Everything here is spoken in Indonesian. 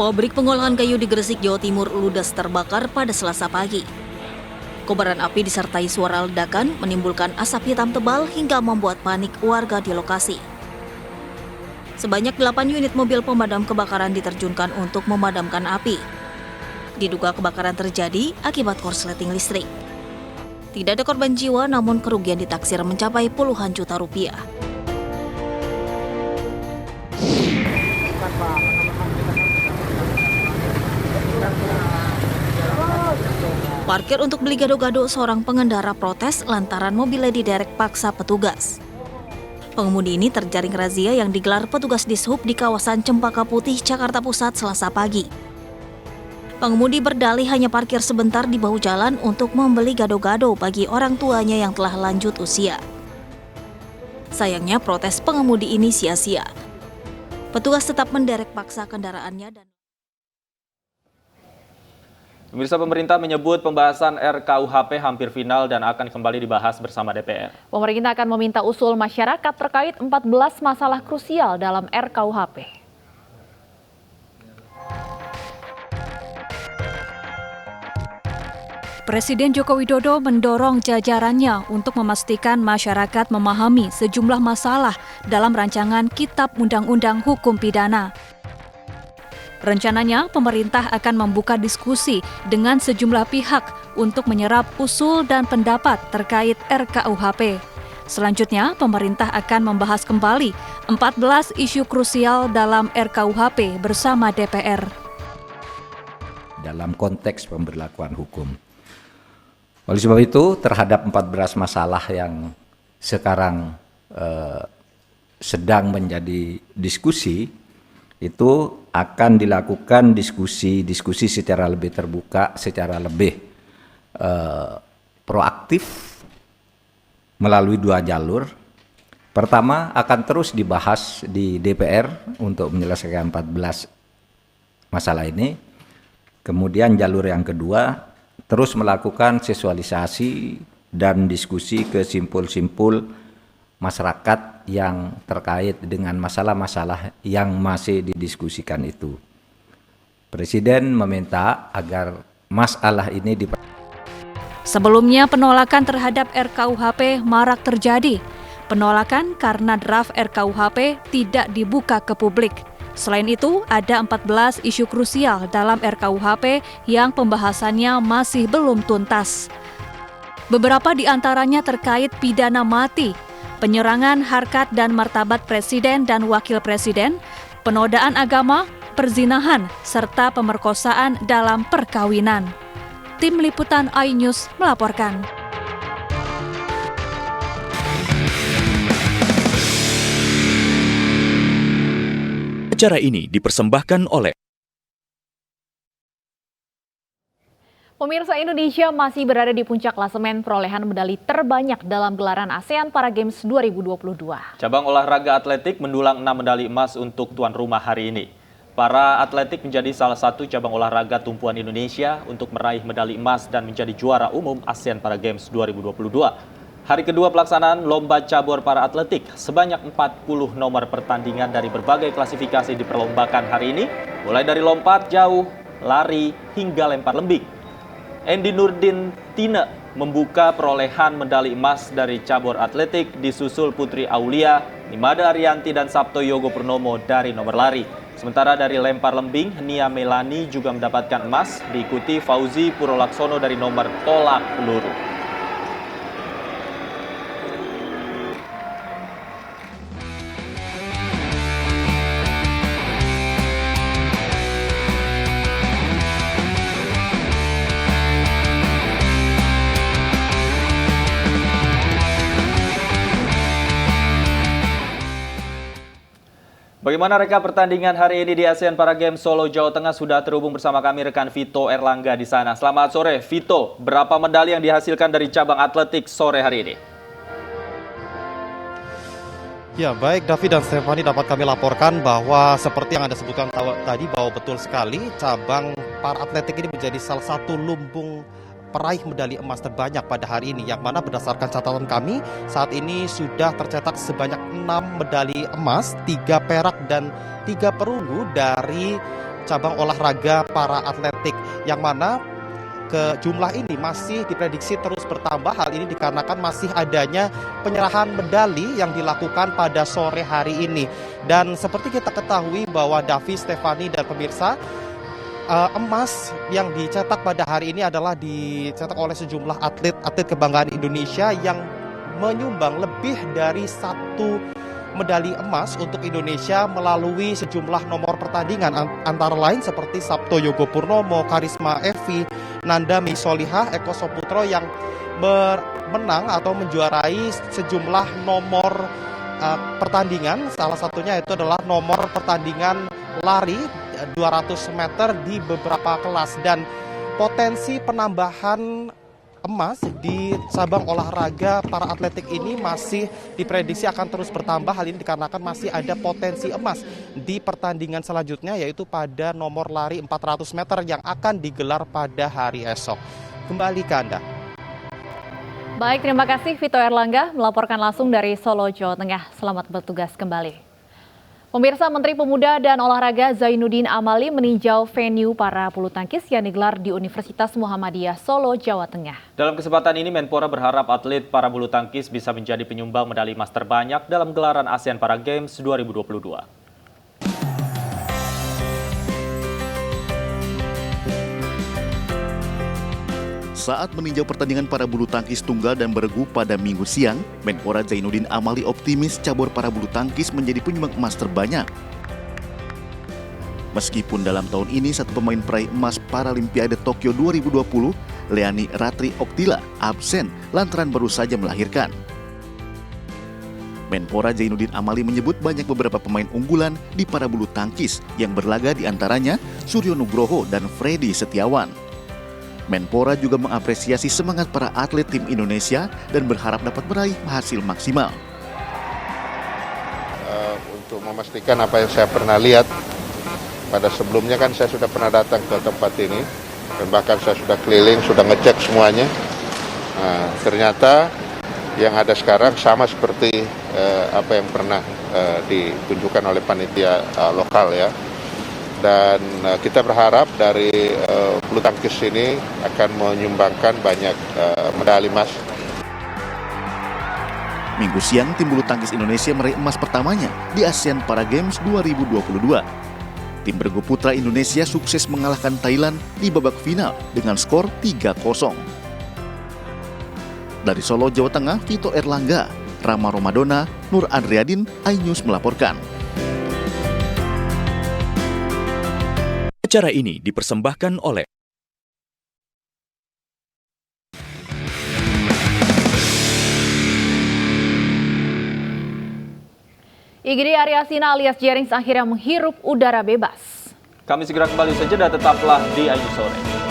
Pabrik pengolahan kayu di Gresik, Jawa Timur ludes terbakar pada Selasa pagi. Kobaran api disertai suara ledakan menimbulkan asap hitam tebal hingga membuat panik warga di lokasi. Sebanyak 8 unit mobil pemadam kebakaran diterjunkan untuk memadamkan api. Diduga kebakaran terjadi akibat korsleting listrik. Tidak ada korban jiwa, namun kerugian ditaksir mencapai puluhan juta rupiah. Parkir untuk beli gado-gado, seorang pengendara protes lantaran mobilnya diderek paksa petugas. Pengemudi ini terjaring razia yang digelar petugas Dishub di kawasan Cempaka Putih, Jakarta Pusat, Selasa pagi. Pengemudi berdalih hanya parkir sebentar di bahu jalan untuk membeli gado-gado bagi orang tuanya yang telah lanjut usia. Sayangnya protes pengemudi ini sia-sia. Petugas tetap menderek paksa kendaraannya dan Pemirsa, pemerintah menyebut pembahasan RKUHP hampir final dan akan kembali dibahas bersama DPR. Pemerintah akan meminta usul masyarakat terkait 14 masalah krusial dalam RKUHP. Presiden Joko Widodo mendorong jajarannya untuk memastikan masyarakat memahami sejumlah masalah dalam rancangan Kitab Undang-Undang Hukum Pidana. Rencananya, pemerintah akan membuka diskusi dengan sejumlah pihak untuk menyerap usul dan pendapat terkait RKUHP. Selanjutnya, pemerintah akan membahas kembali 14 isu krusial dalam RKUHP bersama DPR. Dalam konteks pemberlakuan hukum. Oleh sebab itu, terhadap 14 masalah yang sekarang sedang menjadi diskusi, itu akan dilakukan diskusi secara lebih terbuka, secara lebih proaktif melalui 2 jalur. Pertama, akan terus dibahas di DPR untuk menyelesaikan 14 masalah ini. Kemudian jalur yang kedua, terus melakukan sosialisasi dan diskusi ke simpul-simpul masyarakat yang terkait dengan masalah-masalah yang masih didiskusikan itu. Presiden meminta agar masalah ini Sebelumnya, penolakan terhadap RKUHP marak terjadi. Penolakan karena draft RKUHP tidak dibuka ke publik. Selain itu, ada 14 isu krusial dalam RKUHP yang pembahasannya masih belum tuntas. Beberapa di antaranya terkait pidana mati, penyerangan harkat dan martabat presiden dan wakil presiden, penodaan agama, perzinahan, serta pemerkosaan dalam perkawinan. Tim Liputan iNews melaporkan. Acara ini dipersembahkan oleh Pemirsa, Indonesia masih berada di puncak klasemen perolehan medali terbanyak dalam gelaran ASEAN Para Games 2022. Cabang olahraga atletik mendulang 6 medali emas untuk tuan rumah hari ini. Para atletik menjadi salah satu cabang olahraga tumpuan Indonesia untuk meraih medali emas dan menjadi juara umum ASEAN Para Games 2022. Hari kedua pelaksanaan lomba cabur para atletik, sebanyak 40 nomor pertandingan dari berbagai klasifikasi diperlombakan hari ini, mulai dari lompat jauh, lari, hingga lempar lembing. Endi Nurdin Tine membuka perolehan medali emas dari cabur atletik, disusul Putri Aulia, Nimada Ariyanti dan Sabto Yogo Purnomo dari nomor lari. Sementara dari lempar lembing, Nia Melani juga mendapatkan emas, diikuti Fauzi Purolaksono dari nomor tolak peluru. Bagaimana reka pertandingan hari ini di ASEAN Para Games Solo, Jawa Tengah? Sudah terhubung bersama kami rekan Vito Erlangga di sana. Selamat sore, Vito. Berapa medali yang dihasilkan dari cabang atletik sore hari ini? Ya, baik Davi dan Stefani, dapat kami laporkan bahwa seperti yang Anda sebutkan tadi, bahwa betul sekali cabang para atletik ini menjadi salah satu lumbung peraih medali emas terbanyak pada hari ini, yang mana berdasarkan catatan kami saat ini sudah tercetak sebanyak 6 medali emas, 3 perak dan 3 perunggu dari cabang olahraga para atletik, yang mana jumlah ini masih diprediksi terus bertambah. Hal ini dikarenakan masih adanya penyerahan medali yang dilakukan pada sore hari ini. Dan seperti kita ketahui bahwa Davi, Stefani, dan pemirsa, emas yang dicetak pada hari ini adalah dicetak oleh sejumlah atlet kebanggaan Indonesia yang menyumbang lebih dari 1 medali emas untuk Indonesia melalui sejumlah nomor pertandingan, antara lain seperti Sabto Yogo Purnomo, Karisma Evi, Nanda Misolihah, Eko Soputro yang menang atau menjuarai sejumlah nomor pertandingan. Salah satunya itu adalah nomor pertandingan lari 200 meter di beberapa kelas, dan potensi penambahan emas di cabang olahraga para atletik ini masih diprediksi akan terus bertambah. Hal ini dikarenakan masih ada potensi emas di pertandingan selanjutnya, yaitu pada nomor lari 400 meter yang akan digelar pada hari esok. Kembali ke Anda. Baik, terima kasih Vito Erlangga melaporkan langsung dari Solo, Jawa Tengah. Selamat bertugas kembali. Pemirsa, Menteri Pemuda dan Olahraga Zainuddin Amali meninjau venue para bulu tangkis yang digelar di Universitas Muhammadiyah Solo, Jawa Tengah. Dalam kesempatan ini, Menpora berharap atlet para bulu tangkis bisa menjadi penyumbang medali emas terbanyak dalam gelaran ASEAN Para Games 2022. Saat meninjau pertandingan para bulu tangkis tunggal dan beregu pada Minggu siang, Menpora Zainuddin Amali optimis cabur para bulu tangkis menjadi penyumbang emas terbanyak. Meskipun dalam tahun ini satu pemain peraih emas Paralimpiade Tokyo 2020, Leani Ratri Oktila, absen lantaran baru saja melahirkan. Menpora Zainuddin Amali menyebut banyak beberapa pemain unggulan di para bulu tangkis yang berlaga, di antaranya Suryo Nugroho dan Freddy Setiawan. Menpora juga mengapresiasi semangat para atlet tim Indonesia dan berharap dapat meraih hasil maksimal. Untuk memastikan apa yang saya pernah lihat, pada sebelumnya kan saya sudah pernah datang ke tempat ini, dan bahkan saya sudah keliling, sudah ngecek semuanya. Ternyata yang ada sekarang sama seperti apa yang pernah ditunjukkan oleh panitia lokal ya. Dan kita berharap dari bulu tangkis ini akan menyumbangkan banyak medali emas. Minggu siang, tim bulu tangkis Indonesia meraih emas pertamanya di ASEAN Para Games 2022. Tim bergu putra Indonesia sukses mengalahkan Thailand di babak final dengan skor 3-0. Dari Solo, Jawa Tengah, Vito Erlangga, Rama Romadona, Nur Adriadin, iNews melaporkan. Acara ini dipersembahkan oleh IGD Aryasina alias Jerings akhirnya menghirup udara bebas. Kami segera kembali saja dan tetaplah di iNews Sore.